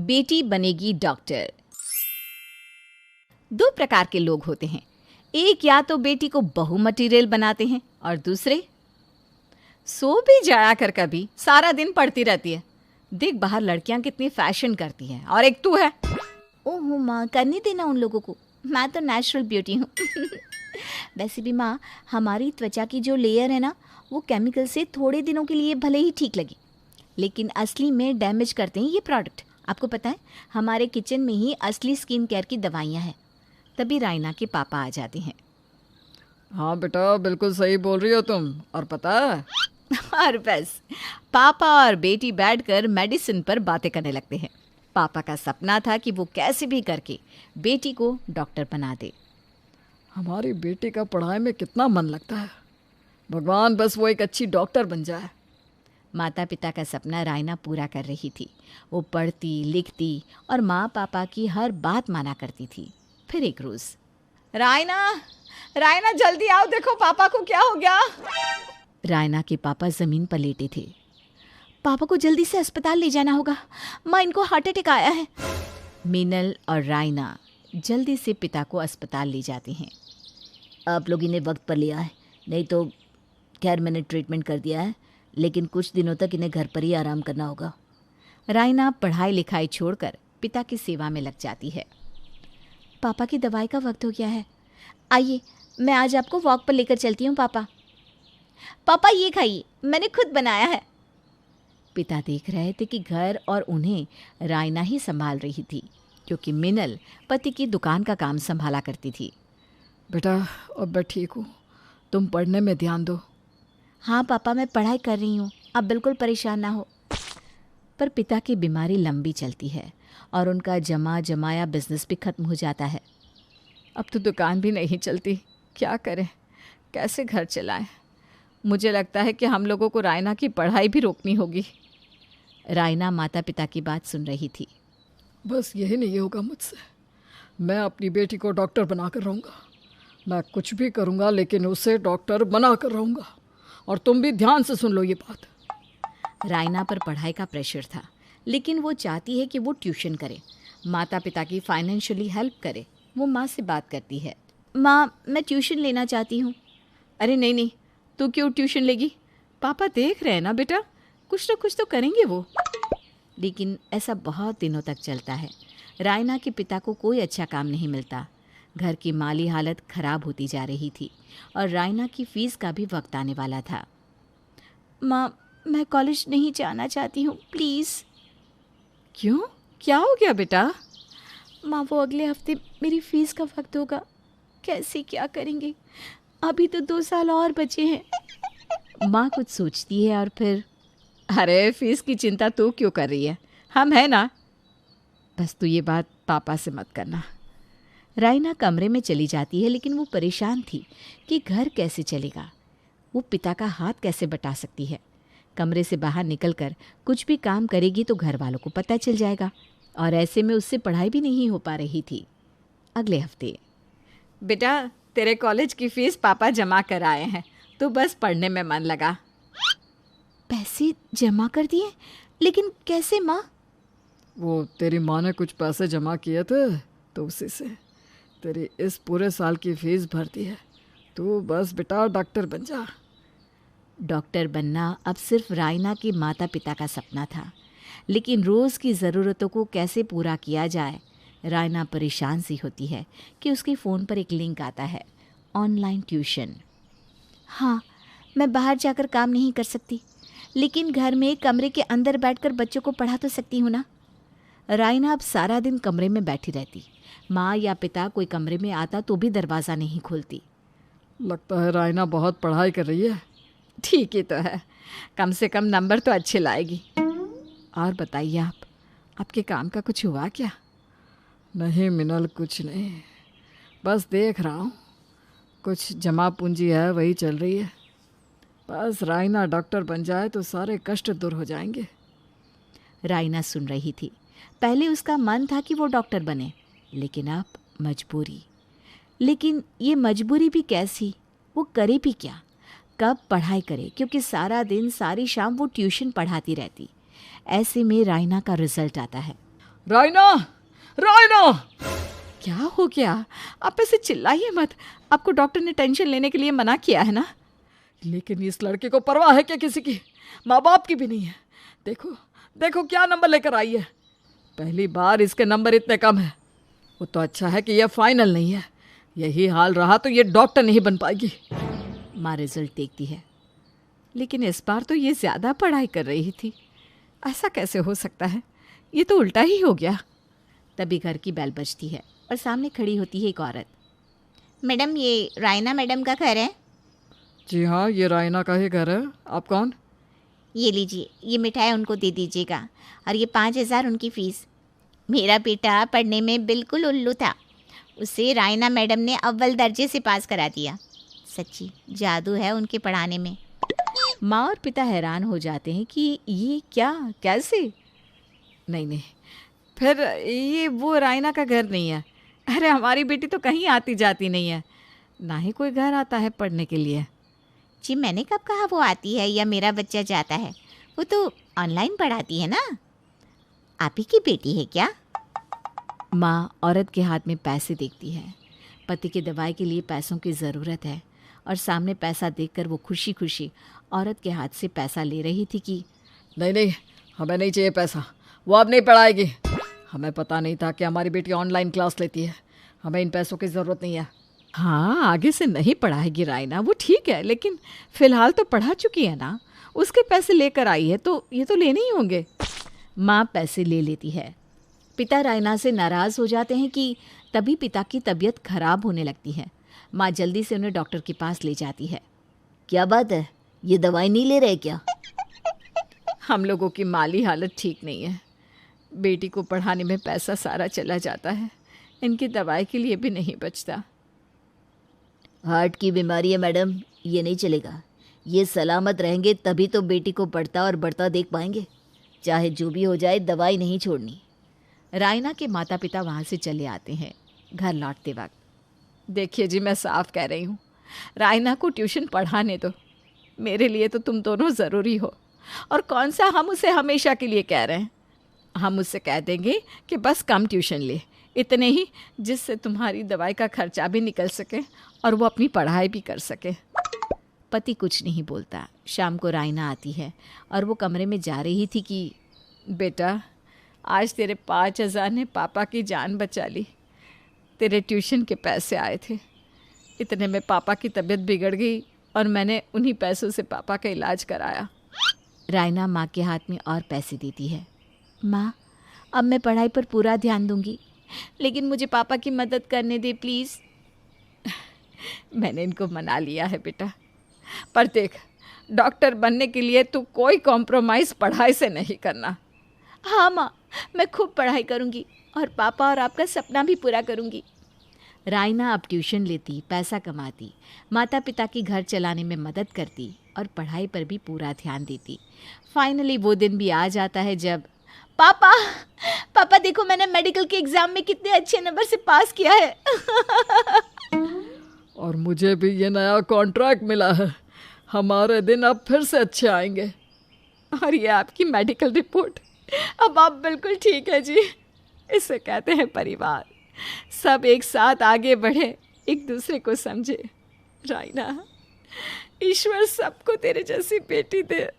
बेटी बनेगी डॉक्टर। दो प्रकार के लोग होते हैं, एक या तो बेटी को बहू मटेरियल बनाते हैं और दूसरे सो भी जाया कर, कभी सारा दिन पढ़ती रहती है। देख बाहर लड़कियां कितनी फैशन करती हैं, और एक तू है। ओहो माँ, करने देना उन लोगों को, मैं तो नेचुरल ब्यूटी हूँ। वैसे भी माँ, हमारी त्वचा की जो लेयर है ना, वो केमिकल से थोड़े दिनों के लिए भले ही ठीक लगी, लेकिन असली में डैमेज करते हैं ये प्रोडक्ट। आपको पता है, हमारे किचन में ही असली स्किन केयर की दवाइयाँ हैं। तभी रायना के पापा आ जाते हैं। हाँ बेटा, बिल्कुल सही बोल रही हो तुम। और पता है और बस पापा और बेटी बैठकर मेडिसिन पर बातें करने लगते हैं। पापा का सपना था कि वो कैसे भी करके बेटी को डॉक्टर बना दे। हमारी बेटी का पढ़ाई में कितना मन लगता है, भगवान बस वो एक अच्छी डॉक्टर बन जाए। माता पिता का सपना रायना पूरा कर रही थी। वो पढ़ती लिखती और माँ पापा की हर बात माना करती थी। फिर एक रोज़, रायना रायना जल्दी आओ, देखो पापा को क्या हो गया। रायना के पापा ज़मीन पर लेटे थे। पापा को जल्दी से अस्पताल ले जाना होगा, माँ इनको हार्ट अटैक आया है। मीनल और रायना जल्दी से पिता को अस्पताल ले जाते हैं। आप लोग इन्हें वक्त पर लिया है, नहीं तो खैर मैंने ट्रीटमेंट कर दिया है, लेकिन कुछ दिनों तक इन्हें घर पर ही आराम करना होगा। रायना पढ़ाई लिखाई छोड़कर पिता की सेवा में लग जाती है। पापा की दवाई का वक्त हो गया है, आइए मैं आज आपको वॉक पर लेकर चलती हूँ। पापा पापा ये खाइए, मैंने खुद बनाया है। पिता देख रहे थे कि घर और उन्हें रायना ही संभाल रही थी, क्योंकि मिनल पति की दुकान का काम संभाला करती थी। बेटा अब मैं ठीक हूँ, तुम पढ़ने में ध्यान दो। हाँ पापा, मैं पढ़ाई कर रही हूँ, आप बिल्कुल परेशान ना हो। पर पिता की बीमारी लंबी चलती है और उनका जमा जमाया बिजनेस भी खत्म हो जाता है। अब तो दुकान भी नहीं चलती, क्या करें, कैसे घर चलाएं। मुझे लगता है कि हम लोगों को रायना की पढ़ाई भी रोकनी होगी। रायना माता पिता की बात सुन रही थी। बस यही नहीं होगा मुझसे, मैं अपनी बेटी को डॉक्टर बना कर रहूँगा। मैं कुछ भी करूँगा, लेकिन उसे डॉक्टर बना कर रहूँगा। और तुम भी ध्यान से सुन लो ये बात। रायना पर पढ़ाई का प्रेशर था, लेकिन वो चाहती है कि वो ट्यूशन करे, माता पिता की फाइनेंशियली हेल्प करे। वो माँ से बात करती है, माँ मैं ट्यूशन लेना चाहती हूँ। अरे नहीं नहीं, तू क्यों ट्यूशन लेगी, पापा देख रहे हैं ना बेटा, कुछ तो करेंगे वो। लेकिन ऐसा बहुत दिनों तक चलता है। रायना के पिता को कोई अच्छा काम नहीं मिलता। घर की माली हालत खराब होती जा रही थी और रायना की फीस का भी वक्त आने वाला था। माँ मैं कॉलेज नहीं जाना चाहती हूँ, प्लीज़। क्यों, क्या हो गया बेटा? माँ वो अगले हफ्ते मेरी फ़ीस का वक्त होगा, कैसे क्या करेंगे, अभी तो 2 साल और बचे हैं। माँ कुछ सोचती है और फिर, अरे फीस की चिंता तू क्यों कर रही है, हम है ना। बस तू ये बात पापा से मत करना। रायना कमरे में चली जाती है, लेकिन वो परेशान थी कि घर कैसे चलेगा, वो पिता का हाथ कैसे बटा सकती है। कमरे से बाहर निकलकर कुछ भी काम करेगी तो घर वालों को पता चल जाएगा, और ऐसे में उससे पढ़ाई भी नहीं हो पा रही थी। अगले हफ्ते, बेटा तेरे कॉलेज की फ़ीस पापा जमा कर आए हैं, तू बस पढ़ने में मन लगा। पैसे जमा कर दिए, लेकिन कैसे माँ? वो तेरी माँ ने कुछ पैसे जमा किए थे, तो उसी से तेरी इस पूरे साल की फीस भरती है। तू बस बेटा डॉक्टर बन जा। डॉक्टर बनना अब सिर्फ रायना के माता पिता का सपना था, लेकिन रोज़ की ज़रूरतों को कैसे पूरा किया जाए, रायना परेशान सी होती है कि उसके फ़ोन पर एक लिंक आता है, ऑनलाइन ट्यूशन। हाँ, मैं बाहर जाकर काम नहीं कर सकती, लेकिन घर में कमरे के अंदर बैठकर बच्चों को पढ़ा तो सकती हूँ ना। रायना अब सारा दिन कमरे में बैठी रहती। माँ या पिता कोई कमरे में आता तो भी दरवाज़ा नहीं खोलती। लगता है रायना बहुत पढ़ाई कर रही है। ठीक ही तो है, कम से कम नंबर तो अच्छे लाएगी। और बताइए आपके काम का कुछ हुआ क्या? नहीं मिनल, कुछ नहीं, बस देख रहा हूँ, कुछ जमा पूंजी है वही चल रही है। बस रायना डॉक्टर बन जाए तो सारे कष्ट दूर हो जाएंगे। रायना सुन रही थी। पहले उसका मन था कि वो डॉक्टर बने, लेकिन अब मजबूरी। लेकिन ये मजबूरी भी कैसी, वो करे भी क्या, कब पढ़ाई करे, क्योंकि सारा दिन सारी शाम वो ट्यूशन पढ़ाती रहती। ऐसे में रायना का रिजल्ट आता है। रायना, रायना! क्या हो गया? आप ऐसे चिल्लाइए मत। आपको डॉक्टर ने टेंशन लेने के लिए मना किया है ना। लेकिन इस लड़के को परवाह है क्या किसी की? माँ बाप की भी नहीं है। देखो देखो क्या नंबर लेकर आई है। पहली बार इसके नंबर इतने कम है। वो तो अच्छा है कि यह फाइनल नहीं है। यही हाल रहा तो ये डॉक्टर नहीं बन पाएगी। माँ रिजल्ट देखती है, लेकिन इस बार तो ये ज़्यादा पढ़ाई कर रही थी। ऐसा कैसे हो सकता है? ये तो उल्टा ही हो गया। तभी घर की बेल बजती है और सामने खड़ी होती है एक औरत। मैडम, ये रायना मैडम का घर है? जी हाँ, ये रायना का ही घर है। आप कौन? ये लीजिए, ये मिठाई उनको दे दीजिएगा और ये 5,000 उनकी फ़ीस। मेरा बेटा पढ़ने में बिल्कुल उल्लू था, उसे रायना मैडम ने अव्वल दर्जे से पास करा दिया। सच्ची जादू है उनके पढ़ाने में। माँ और पिता हैरान हो जाते हैं कि ये क्या, कैसे? नहीं नहीं, फिर ये वो रायना का घर नहीं है। अरे हमारी बेटी तो कहीं आती जाती नहीं है, ना ही कोई घर आता है पढ़ने के लिए। जी मैंने कब कहा वो आती है या मेरा बच्चा जाता है? वो तो ऑनलाइन पढ़ाती है ना। आप ही की बेटी है क्या? माँ औरत के हाथ में पैसे देखती है। पति की दवाई के लिए पैसों की ज़रूरत है और सामने पैसा देखकर वो खुशी खुशी औरत के हाथ से पैसा ले रही थी कि नहीं नहीं, हमें नहीं चाहिए पैसा। वो अब नहीं पढ़ाएगी। हमें पता नहीं था कि हमारी बेटी ऑनलाइन क्लास लेती है। हमें इन पैसों की ज़रूरत नहीं है। हाँ, आगे से नहीं पढ़ाएगी रायना, वो ठीक है, लेकिन फ़िलहाल तो पढ़ा चुकी है ना। उसके पैसे लेकर आई है तो ये तो लेने ही होंगे। माँ पैसे ले लेती है। पिता रायना से नाराज़ हो जाते हैं कि तभी पिता की तबीयत खराब होने लगती है। माँ जल्दी से उन्हें डॉक्टर के पास ले जाती है। क्या बात है, ये दवाई नहीं ले रहे क्या? हम लोगों की माली हालत ठीक नहीं है। बेटी को पढ़ाने में पैसा सारा चला जाता है, इनकी दवाई के लिए भी नहीं बचता। हार्ट की बीमारी है मैडम, ये नहीं चलेगा। ये सलामत रहेंगे तभी तो बेटी को पढ़ता और बढ़ता देख पाएंगे। चाहे जो भी हो जाए, दवाई नहीं छोड़नी। रायना के माता पिता वहाँ से चले आते हैं। घर लौटते वक्त, देखिए जी, मैं साफ कह रही हूँ, रायना को ट्यूशन पढ़ाने दो। मेरे लिए तो तुम दोनों ज़रूरी हो। और कौन सा हम उसे हमेशा के लिए कह रहे हैं। हम उससे कह देंगे कि बस कम ट्यूशन ले, इतने ही, जिससे तुम्हारी दवाई का खर्चा भी निकल सके और वो अपनी पढ़ाई भी कर सके। पति कुछ नहीं बोलता। शाम को रायना आती है और वो कमरे में जा रही थी कि बेटा, आज तेरे 5,000 ने पापा की जान बचा ली। तेरे ट्यूशन के पैसे आए थे, इतने में पापा की तबीयत बिगड़ गई और मैंने उन्हीं पैसों से पापा का इलाज कराया। रायना माँ के हाथ में और पैसे देती है। माँ, अब मैं पढ़ाई पर पूरा ध्यान दूंगी, लेकिन मुझे पापा की मदद करने दे प्लीज़। मैंने इनको मना लिया है बेटा, पर देख, डॉक्टर बनने के लिए तू कोई कॉम्प्रोमाइज़ पढ़ाई से नहीं करना। हाँ माँ, मैं खूब पढ़ाई करूँगी और पापा और आपका सपना भी पूरा करूँगी। रायना अब ट्यूशन लेती, पैसा कमाती, माता पिता की घर चलाने में मदद करती और पढ़ाई पर भी पूरा ध्यान देती। फाइनली वो दिन भी आ जाता है जब पापा, पापा देखो, मैंने मेडिकल के एग्ज़ाम में कितने अच्छे नंबर से पास किया है। और मुझे भी ये नया कॉन्ट्रैक्ट मिला है। हमारे दिन अब फिर से अच्छे आएंगे। और ये आपकी मेडिकल रिपोर्ट, अब आप बिल्कुल ठीक है जी। इसे कहते हैं परिवार। सब एक साथ आगे बढ़े, एक दूसरे को समझे। रायना, ईश्वर सबको तेरे जैसी बेटी दे।